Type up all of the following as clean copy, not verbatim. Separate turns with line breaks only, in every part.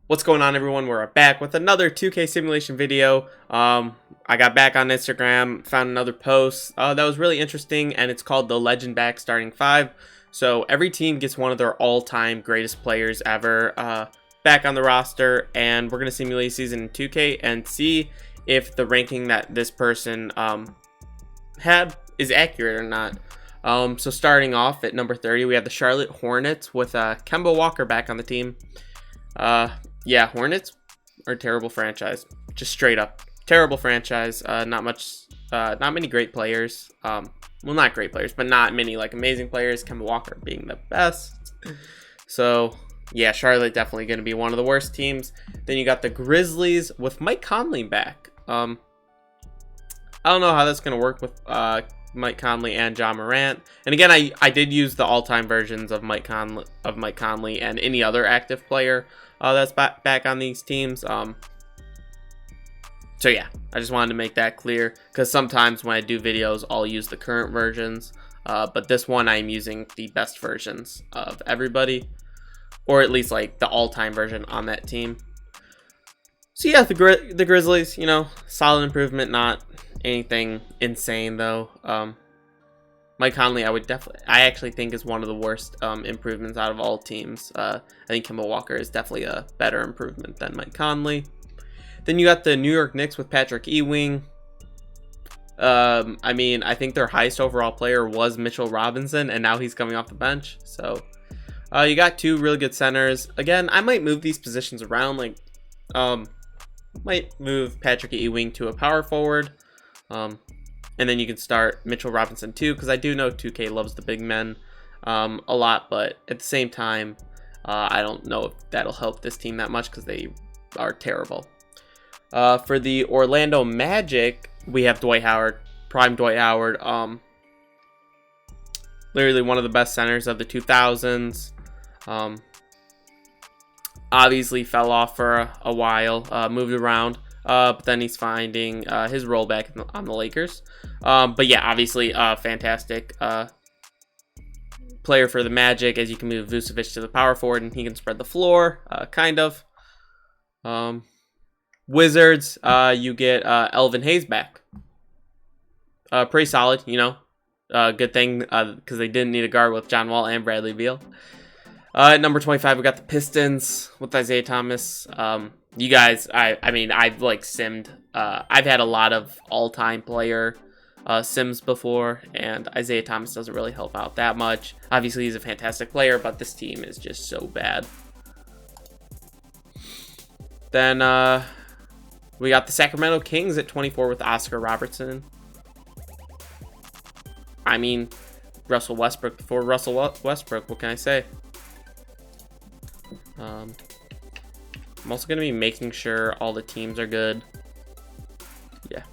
What's going on, everyone? We're back with another 2K simulation video. I got back on Instagram, found another post that was really interesting, and it's called the Legend Back Starting 5. So every team gets one of their all-time greatest players ever back on the roster, and we're going to simulate a season in 2K and see if the ranking that this person had is accurate or not. So starting off at number 30, we have the Charlotte Hornets with Kemba Walker back on the team. Yeah, Hornets are a terrible franchise. Just straight up terrible franchise. Not many great players. Well, not great players, but not many like amazing players. Kemba Walker being the best. So yeah, Charlotte definitely going to be one of the worst teams. Then you got the Grizzlies with Mike Conley back. I don't know how that's going to work with Mike Conley and John Morant. And again, I did use the all-time versions of Mike Conley and any other active player that's back on these teams. So yeah, I just wanted to make that clear because sometimes when I do videos, I'll use the current versions. But this one, I'm using the best versions of everybody, or at least like the all-time version on that team. So yeah, the Grizzlies, you know, solid improvement, not anything insane though. Mike Conley, I actually think is one of the worst improvements out of all teams. I think Kemba Walker is definitely a better improvement than Mike Conley. Then you got the New York Knicks with Patrick Ewing. I mean, I think their highest overall player was Mitchell Robinson, and now he's coming off the bench. So you got two really good centers. Again, I might move these positions around. Like, might move Patrick Ewing to a power forward. And then you can start Mitchell Robinson too, because I do know 2K loves the big men a lot, but at the same time, I don't know if that'll help this team that much because they are terrible. For the Orlando Magic, we have Dwight Howard, prime Dwight Howard, literally one of the best centers of the 2000s. Obviously fell off for a while, moved around. But then he's finding his role back on the Lakers. But yeah, obviously fantastic player for the Magic, as you can move Vucevic to the power forward and he can spread the floor, kind of. Wizards, you get Elvin Hayes back. Pretty solid, you know. Good thing because they didn't need a guard with John Wall and Bradley Beal. At number 25, we got the Pistons with Isaiah Thomas. You guys, I mean, I've like simmed. I've had a lot of all-time player sims before, and Isaiah Thomas doesn't really help out that much. Obviously, he's a fantastic player, but this team is just so bad. Then we got the Sacramento Kings at 24 with Oscar Robertson. I mean, Russell Westbrook before Russell Westbrook. What can I say? I'm also going to be making sure all the teams are good. Yeah.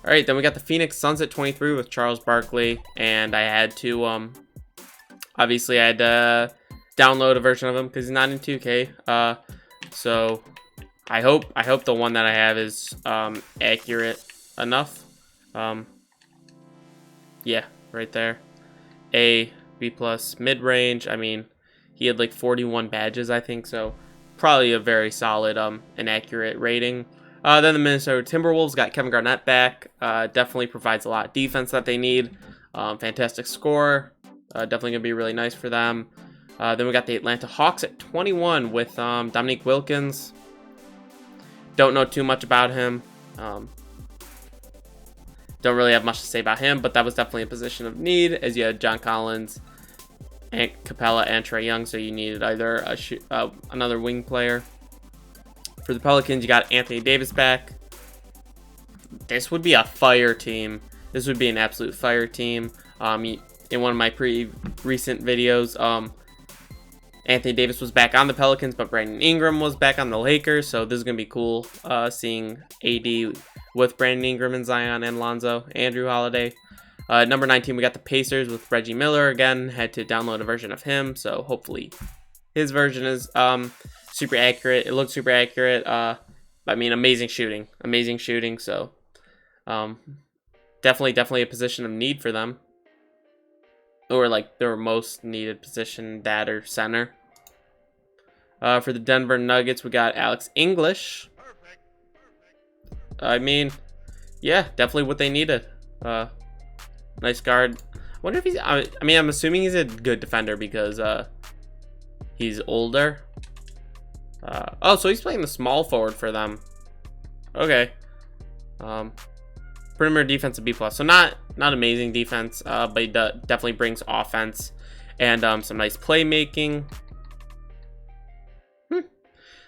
All right, then we got the Phoenix Suns at 23 with Charles Barkley, and I had to obviously I had to download a version of him because he's not in 2K. So I hope the one that I have is accurate enough. Yeah, right there. A, B plus, mid-range. I mean, he had like 41 badges, I think, so probably a very solid and accurate rating. Then the Minnesota Timberwolves got Kevin Garnett back. Definitely provides a lot of defense that they need. Fantastic score. Definitely gonna be really nice for them. Then we got the Atlanta Hawks at 21 with Dominique Wilkins. Don't know too much about him. Don't really have much to say about him, but that was definitely a position of need, as you had John Collins, and Capella and Trae Young, so you needed either another wing player. For the Pelicans, you got Anthony Davis back. This would be a fire team. This would be an absolute fire team. In one of my recent videos, Anthony Davis was back on the Pelicans, but Brandon Ingram was back on the Lakers, so this is going to be cool seeing AD with Brandon Ingram and Zion and Lonzo and Drew Holiday. Number 19, we got the Pacers with Reggie Miller. Again, had to download a version of him, so hopefully his version is super accurate. It looks super accurate. I mean, amazing shooting. So definitely a position of need for them. Or like their most needed position, that or center. For the Denver Nuggets, we got Alex English. I mean, yeah, definitely what they needed. Nice guard. I wonder if he's... I mean, I'm assuming he's a good defender because he's older. Oh, so he's playing the small forward for them. Okay. Perimeter defense a B+. So not amazing defense, but he definitely brings offense and some nice playmaking.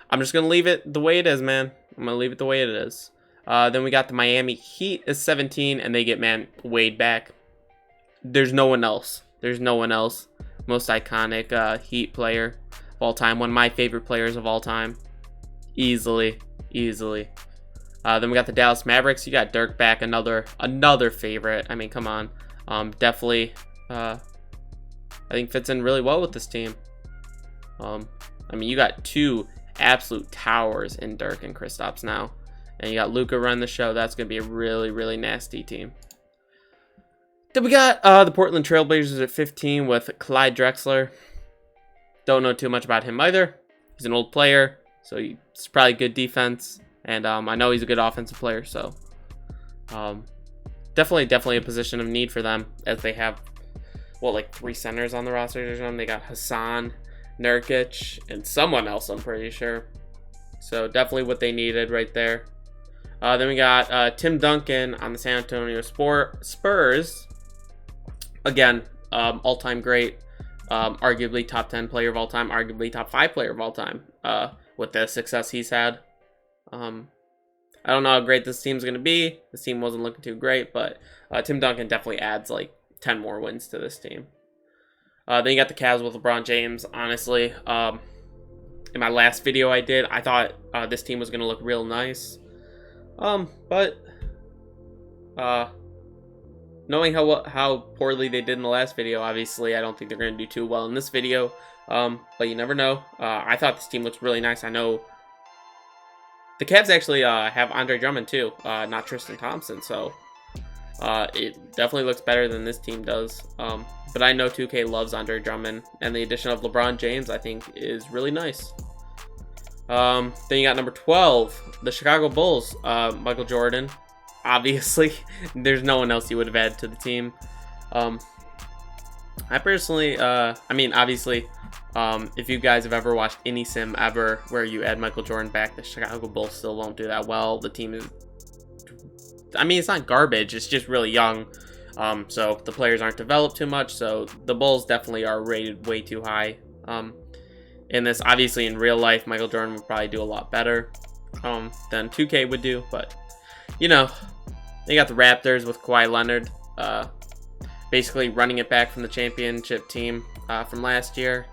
I'm just gonna leave it the way it is, man. I'm gonna leave it the way it is. Then we got the Miami Heat is 17, and they get Wade back. There's no one else. There's no one else. Most iconic Heat player of all time. One of my favorite players of all time. Easily. Then we got the Dallas Mavericks. You got Dirk back, another favorite. I mean, come on. Definitely, I think fits in really well with this team. I mean, you got two absolute towers in Dirk and Kristaps now, and you got Luka running the show. That's gonna be a really nasty team. Then we got the Portland Trailblazers at 15 with Clyde Drexler. Don't know too much about him either. He's an old player, so it's probably good defense. And I know he's a good offensive player, so definitely a position of need for them, as they have, what, like 3 centers on the roster or something. They got Hassan, Nurkic, and someone else, I'm pretty sure. So definitely what they needed right there. Then we got Tim Duncan on the San Antonio Spurs. Again, all-time great. Arguably top 10 player of all time, arguably top 5 player of all time with the success he's had. I don't know how great this team's going to be. This team wasn't looking too great, but Tim Duncan definitely adds like 10 more wins to this team. Then you got the Cavs with LeBron James. Honestly, in my last video I did, I thought this team was going to look real nice. But knowing how poorly they did in the last video, obviously I don't think they're going to do too well in this video. But you never know. I thought this team looks really nice. I know the Cavs actually have Andre Drummond too, not Tristan Thompson, so it definitely looks better than this team does. But I know 2K loves Andre Drummond, and the addition of LeBron James I think is really nice. Then you got number 12, the Chicago Bulls, Michael Jordan. Obviously, there's no one else you would have added to the team. I personally, I mean, obviously, if you guys have ever watched any sim ever where you add Michael Jordan back, the Chicago Bulls still won't do that well. The team is, I mean, it's not garbage, it's just really young. So the players aren't developed too much, so the Bulls definitely are rated way too high. In this, obviously in real life, Michael Jordan would probably do a lot better than 2K would do, but you know, you got the Raptors with Kawhi Leonard, basically running it back from the championship team from last year.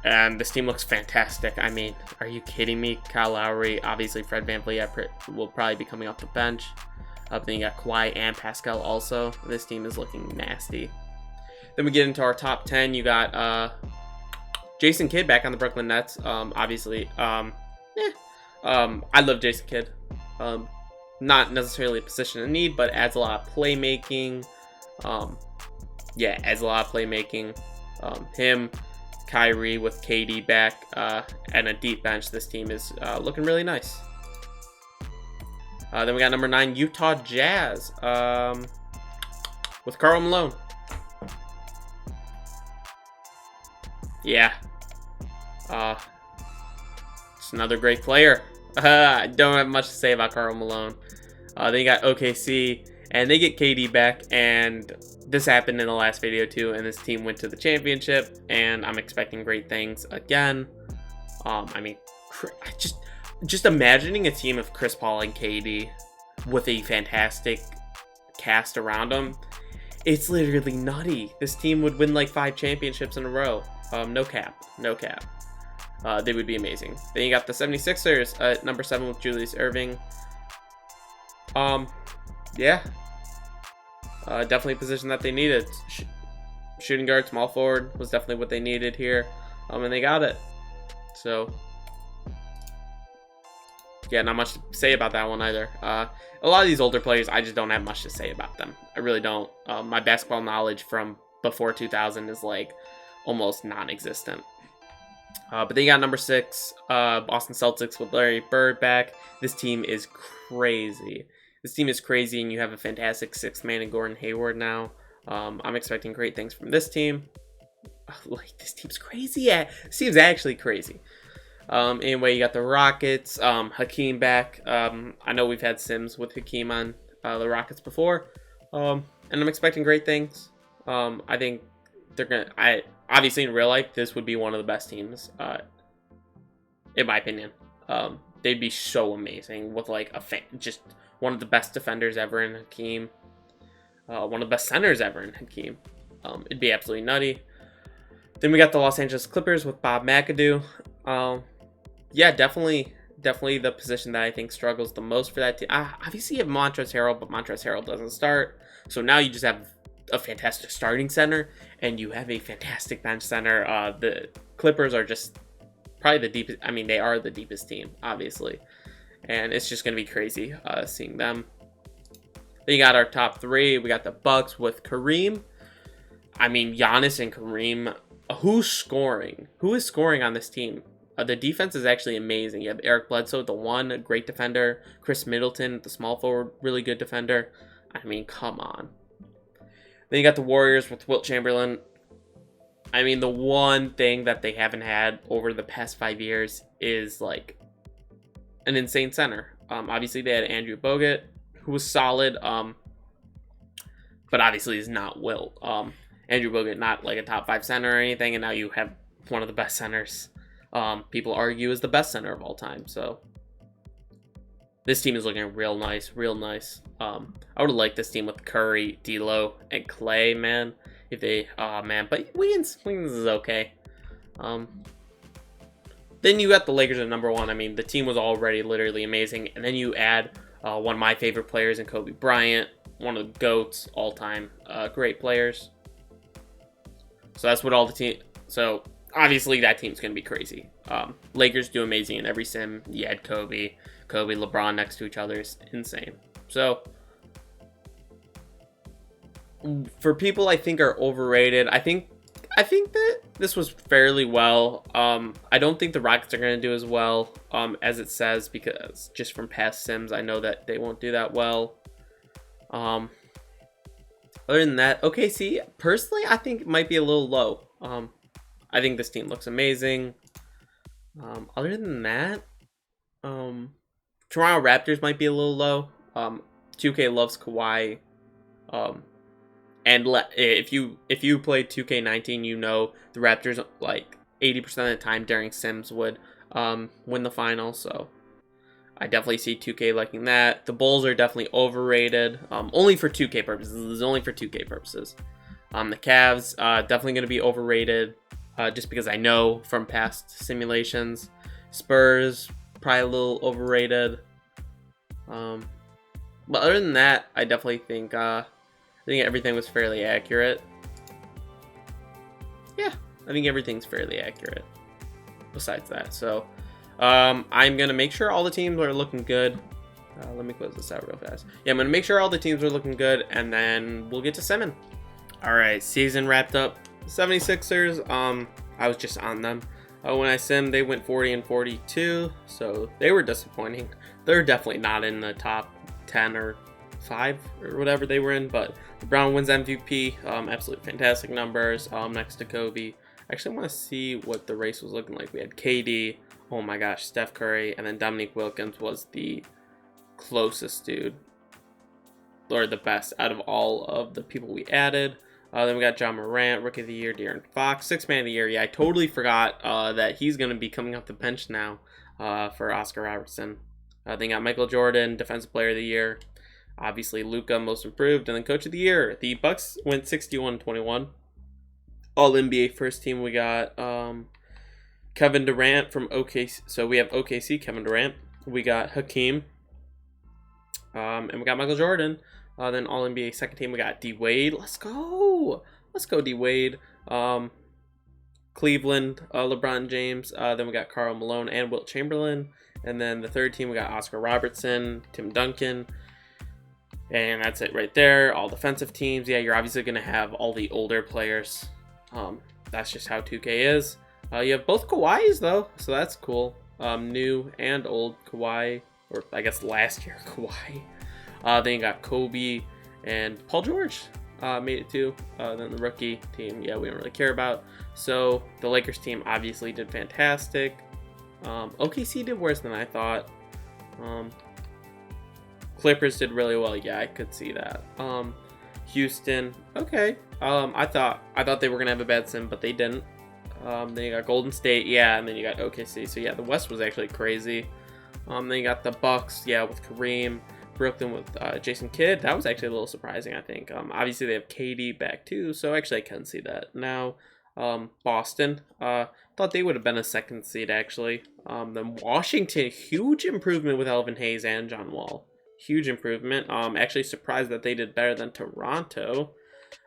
And this team looks fantastic. I mean, are you kidding me? Kyle Lowry, obviously Fred VanVleet will probably be coming off the bench. Then you got Kawhi and Pascal also. This team is looking nasty. Then we get into our top 10. You got Jason Kidd back on the Brooklyn Nets. Obviously, I love Jason Kidd. Not necessarily a position of need, but adds a lot of playmaking. Yeah, adds a lot of playmaking. Him, Kyrie with KD back, and a deep bench. This team is looking really nice. Then we got number 9, Utah Jazz, with Karl Malone. Yeah. Just another great player. I don't have much to say about Karl Malone. Then you got OKC, and they get KD back, and this happened in the last video too, and this team went to the championship, and I'm expecting great things again. I mean, just imagining a team of Chris Paul and KD with a fantastic cast around them, it's literally nutty. This team would win like 5 championships in a row. No cap. They would be amazing. Then you got the 76ers at number 7 with Julius Erving. Yeah. Definitely a position that they needed. Shooting guard, small forward was definitely what they needed here. And they got it. So, yeah, not much to say about that one either. A lot of these older players, I just don't have much to say about them. I really don't. My basketball knowledge from before 2000 is like almost non-existent. But then you got number 6, Boston Celtics with Larry Bird back. This team is crazy. This team is crazy, and you have a fantastic 6th man in Gordon Hayward now. I'm expecting great things from this team. Like, this team's crazy. Yeah, this team's actually crazy. Anyway, you got the Rockets, Hakeem back. I know we've had Sims with Hakeem on the Rockets before, and I'm expecting great things. I think they're gonna. Obviously in real life, this would be one of the best teams, in my opinion. They'd be so amazing with like just one of the best defenders ever in Hakeem, one of the best centers ever in Hakeem. It'd be absolutely nutty. Then we got the Los Angeles Clippers with Bob McAdoo. Yeah, definitely the position that I think struggles the most for that team. Obviously you have Montrezl Harrell, but Montrezl Harrell doesn't start. So now you just have a fantastic starting center, and you have a fantastic bench center. The Clippers are just probably the deepest. I mean, they are the deepest team, obviously. And it's just going to be crazy seeing them. Then you got our top 3. We got the Bucks with Kareem. I mean, Giannis and Kareem. Who's scoring? Who is scoring on this team? The defense is actually amazing. You have Eric Bledsoe, the 1, a great defender. Chris Middleton, the small forward, really good defender. I mean, come on. Then you got the Warriors with Wilt Chamberlain. I mean, the one thing that they haven't had over the past 5 years is, like, an insane center. Obviously, they had Andrew Bogut, who was solid, but obviously is not Wilt. Andrew Bogut, not, like, a top 5 center or anything, and now you have one of the best centers. People argue is the best center of all time, so this team is looking real nice, real nice. I would have liked this team with Curry, D'Lo, and Clay, man. If they, man, but Wiggins is okay. Then you got the Lakers at number 1. I mean, the team was already literally amazing, and then you add one of my favorite players in Kobe Bryant, one of the GOATs all time, great players. So that's what all the team. So obviously that team's gonna be crazy. Lakers do amazing in every sim. You had Kobe, LeBron next to each other is insane. So for people I think are overrated, I think that this was fairly well. I don't think the Rockets are gonna do as well as it says, because just from past sims, I know that they won't do that well. Other than that, OKC, personally, I think it might be a little low. I think this team looks amazing. Other than that, Toronto Raptors might be a little low. 2K loves Kawhi. And if you played 2K19, you know the Raptors, like 80% of the time during Sims, would win the final. So I definitely see 2K liking that. The Bulls are definitely overrated. Only for 2K purposes. This is only for 2K purposes. The Cavs definitely going to be overrated. Just because I know from past simulations. Spurs, probably a little overrated. But other than that, I definitely think everything was fairly accurate. Yeah, I think everything's fairly accurate. Besides that, so I'm gonna make sure all the teams are looking good. Let me close this out real fast. Yeah, I'm gonna make sure all the teams are looking good, and then we'll get to simming. All right, season wrapped up. 76ers, I was just on them. When I simmed, they went 40-42, so they were disappointing. They're definitely not in the top 10 or 5 or whatever they were in, but LeBron wins MVP. Absolutely fantastic numbers, next to Kobe. I actually want to see what the race was looking like. We had KD, oh my gosh, Steph Curry, and then Dominique Wilkins was the closest dude, or the best out of all of the people we added. Then we got John Morant, Rookie of the Year, De'Aaron Fox, 6th Man of the Year. Yeah, I totally forgot that he's going to be coming off the bench now for Oscar Robertson. Then got Michael Jordan, Defensive Player of the Year. Obviously, Luka, Most Improved, and then Coach of the Year. The Bucks went 61-21. All NBA first team. We got Kevin Durant from OKC. So we have OKC, Kevin Durant. We got Hakeem. And we got Michael Jordan. Then All NBA second team, we got D Wade. Let's go D Wade. Cleveland, LeBron James. Then we got Karl Malone and Wilt Chamberlain. And then the third team, we got Oscar Robertson, Tim Duncan. And that's it right there. All defensive teams. Yeah, you're obviously going to have all the older players. That's just how 2K is. You have both Kawhis though, so that's cool. New and old Kawhi, or I guess last year Kawhi. Then you got Kobe and Paul George made it too. Then the rookie team, yeah, we don't really care about. So the Lakers team obviously did fantastic. OKC did worse than I thought. Clippers did really well. Yeah, I could see that. Houston, okay. I thought they were gonna have a bad sim, but they didn't. Then you got Golden State, yeah, and then you got OKC. So yeah, the West was actually crazy. Then you got the Bucks, yeah, with Kareem. Brooklyn with Jason Kidd. That was actually a little surprising, I think. Obviously they have KD back too, so actually I can see that. Now, Boston, thought they would have been a second seed actually. Then Washington, huge improvement with Elvin Hayes and John Wall. Huge improvement. Actually surprised that they did better than Toronto.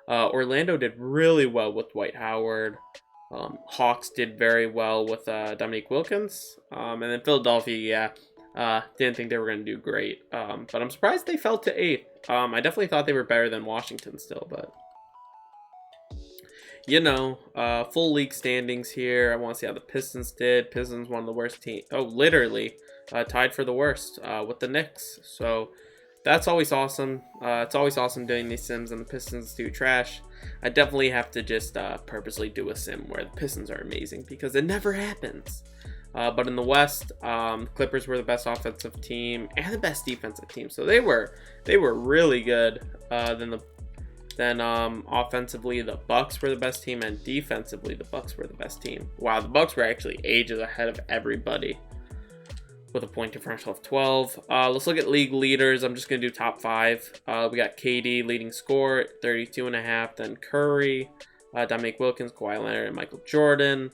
Orlando did really well with Dwight Howard. Hawks did very well with Dominique Wilkins. And then Philadelphia, yeah, didn't think they were going to do great. But I'm surprised they fell to 8th. I definitely thought they were better than Washington still, but you know, full league standings here. I want to see how the Pistons did. Pistons one of the worst teams. Oh, literally tied for the worst with the Knicks. So that's always awesome. It's always awesome doing these sims, and the Pistons do trash. I definitely have to just purposely do a sim where the Pistons are amazing because it never happens. But in the West, Clippers were the best offensive team and the best defensive team. So they were really good. Then offensively, the Bucks were the best team, and defensively, the Bucks were the best team. Wow, the Bucks were actually ages ahead of everybody with a point differential of 12. Let's look at league leaders. I'm just gonna do top 5. We got KD leading score at 32.5. Then Curry, Dominique Wilkins, Kawhi Leonard, and Michael Jordan.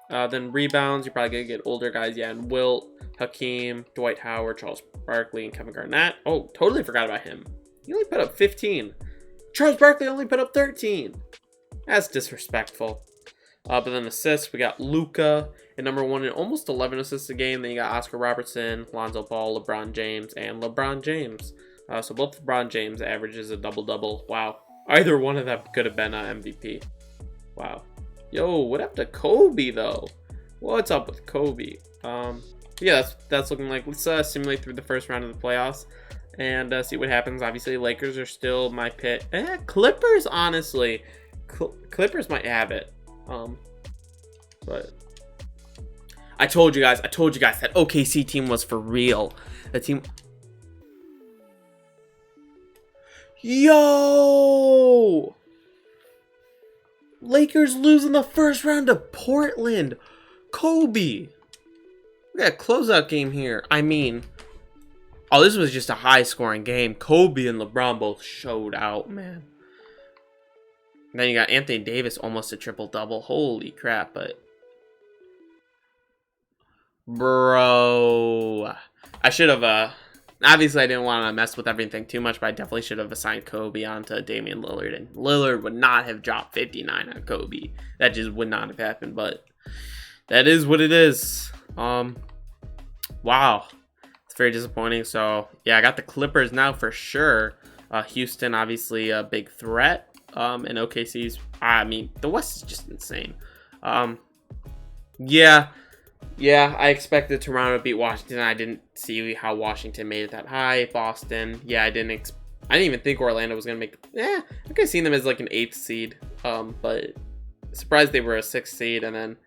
Then rebounds, you're probably going to get older guys. Yeah, and Wilt, Hakeem, Dwight Howard, Charles Barkley, and Kevin Garnett. Oh, totally forgot about him. He only put up 15. Charles Barkley only put up 13. That's disrespectful. But then assists, we got Luka at number 1 in almost 11 assists a game. Then you got Oscar Robertson, Lonzo Ball, LeBron James, and LeBron James. So both LeBron James averages a double-double. Wow. Either one of them could have been an MVP. Wow. Yo, what up to Kobe though? What's up with Kobe? Yeah, that's looking like. Let's simulate through the first round of the playoffs and see what happens. Obviously, Lakers are still my pick. Clippers, honestly, Clippers might have it. But I told you guys that OKC team was for real. The team. Yo! Lakers lose in the first round to Portland. Kobe. We got a closeout game here. I mean, oh, this was just a high-scoring game. Kobe and LeBron both showed out, man. And then you got Anthony Davis almost a triple-double. Holy crap, but bro, I should have obviously I didn't want to mess with everything too much, but I definitely should have assigned Kobe onto Damian Lillard, and Lillard would not have dropped 59 on Kobe. That just would not have happened, but that is what it is. Wow, it's very disappointing. So yeah, I got the Clippers now for sure. Houston obviously a big threat. And OKC's, I mean, the West is just insane. Yeah, I expected Toronto to beat Washington. I didn't see how Washington made it that high. Boston, yeah, I didn't even think Orlando was gonna make. I could have seen them as like an 8th seed. But surprised they were a 6th seed, and then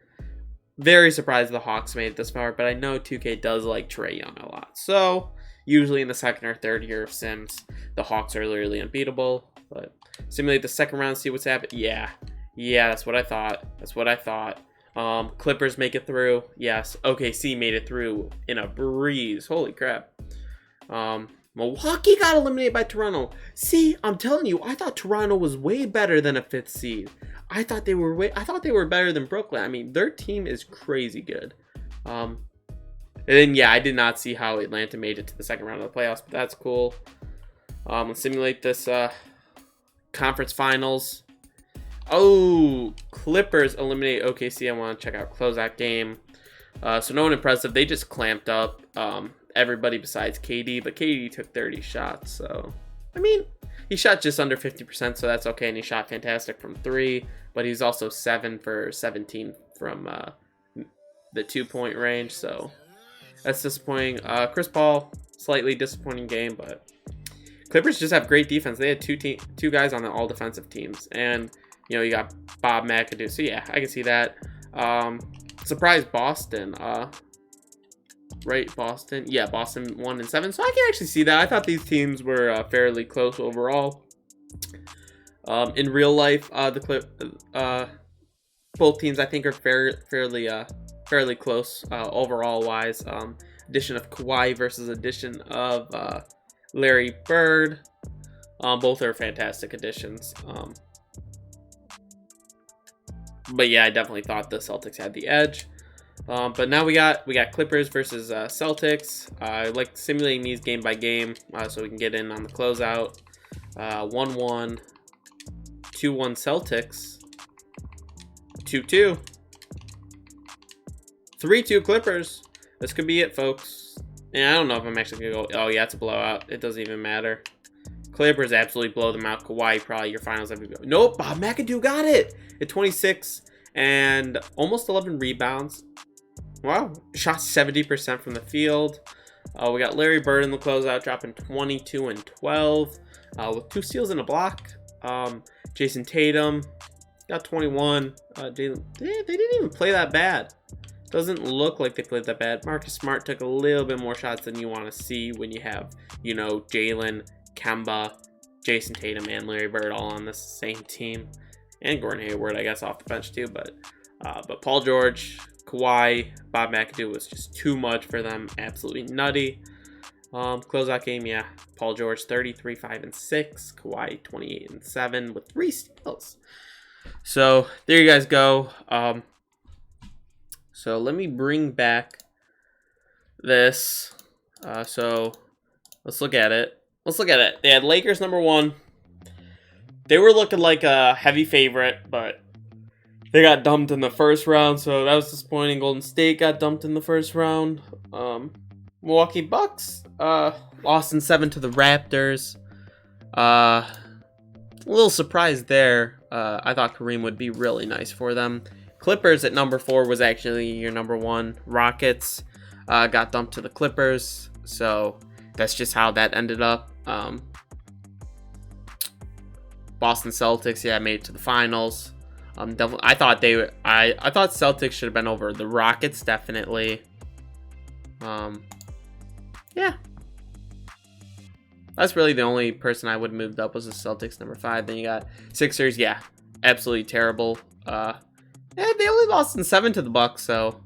very surprised the Hawks made it this far. But I know 2K does like Trae Young a lot, so usually in the 2nd or 3rd year of Sims, the Hawks are literally unbeatable. But simulate the second round, see what's happening. Yeah, that's what I thought. Clippers make it through. Yes, OKC made it through in a breeze. Holy crap. Milwaukee got eliminated by Toronto. See, I'm telling you, I thought Toronto was way better than a 5th seed. I thought they were better than Brooklyn. I mean, their team is crazy good. And then yeah, I did not see how Atlanta made it to the second round of the playoffs, but that's cool. Let's simulate this conference finals. Oh, Clippers eliminate OKC. I want to check out closeout game. So no one impressive. They just clamped up everybody besides KD, but KD took 30 shots. So, I mean, he shot just under 50%, so that's okay. And he shot fantastic from 3, but he's also 7 for 17 from the 2-point range, so that's disappointing. Chris Paul, slightly disappointing game, but Clippers just have great defense. They had two guys on the all defensive teams, and you got Bob McAdoo. So yeah, I can see that. Surprise Boston. Right, Boston. Yeah, Boston 1-7. So I can actually see that. I thought these teams were fairly close overall. In real life, both teams I think are fairly close overall wise. Addition of Kawhi versus addition of Larry Bird. Both are fantastic additions. But yeah, I definitely thought the Celtics had the edge. But now we got Clippers versus Celtics. I like simulating these game by game so we can get in on the closeout. 1-1, 2-1 Celtics, 2-2, 3-2 Clippers. This could be it, folks. And I don't know if I'm actually gonna go. Oh yeah, it's a blowout. It doesn't even matter. Clippers absolutely blow them out. Kawhi probably your finals MVP. Nope, Bob McAdoo got it at 26 and almost 11 rebounds. Wow, shot 70% from the field. We got Larry Bird in the closeout, dropping 22 and 12 with 2 steals and a block. Jason Tatum got 21. They didn't even play that bad. Doesn't look like they played that bad. Marcus Smart took a little bit more shots than you want to see when you have, Jalen, Kemba, Jason Tatum, and Larry Bird all on the same team. And Gordon Hayward, I guess, off the bench too. But Paul George, Kawhi, Bob McAdoo was just too much for them. Absolutely nutty. Closeout game, yeah. Paul George 33, 5 and 6. Kawhi 28 and 7 with 3 steals. So there you guys go. So let me bring back this. So let's look at it. They had Lakers number 1. They were looking like a heavy favorite, but they got dumped in the first round, so that was disappointing. Golden State got dumped in the first round. Milwaukee Bucks lost in 7 to the Raptors. A little surprised there. I thought Kareem would be really nice for them. Clippers at number 4 was actually your number 1. Rockets got dumped to the Clippers, so that's just how that ended up. Boston Celtics, yeah, made it to the finals. Definitely, I thought Celtics should have been over the Rockets, definitely. Yeah, that's really the only person I would have moved up was the Celtics, number 5. Then you got Sixers, yeah, absolutely terrible. They only lost in 7 to the Bucks, so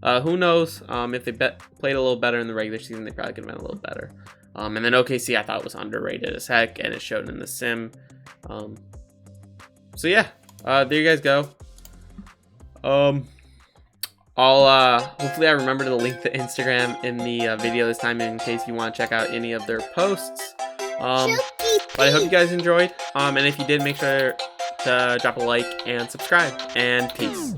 who knows? If they played a little better in the regular season, they probably could have been a little better. And then OKC, I thought was underrated as heck, and it showed in the sim. So yeah, there you guys go. I'll hopefully I remember to link the Instagram in the video this time in case you want to check out any of their posts. But I hope you guys enjoyed. And if you did, make sure to drop a like and subscribe. And peace.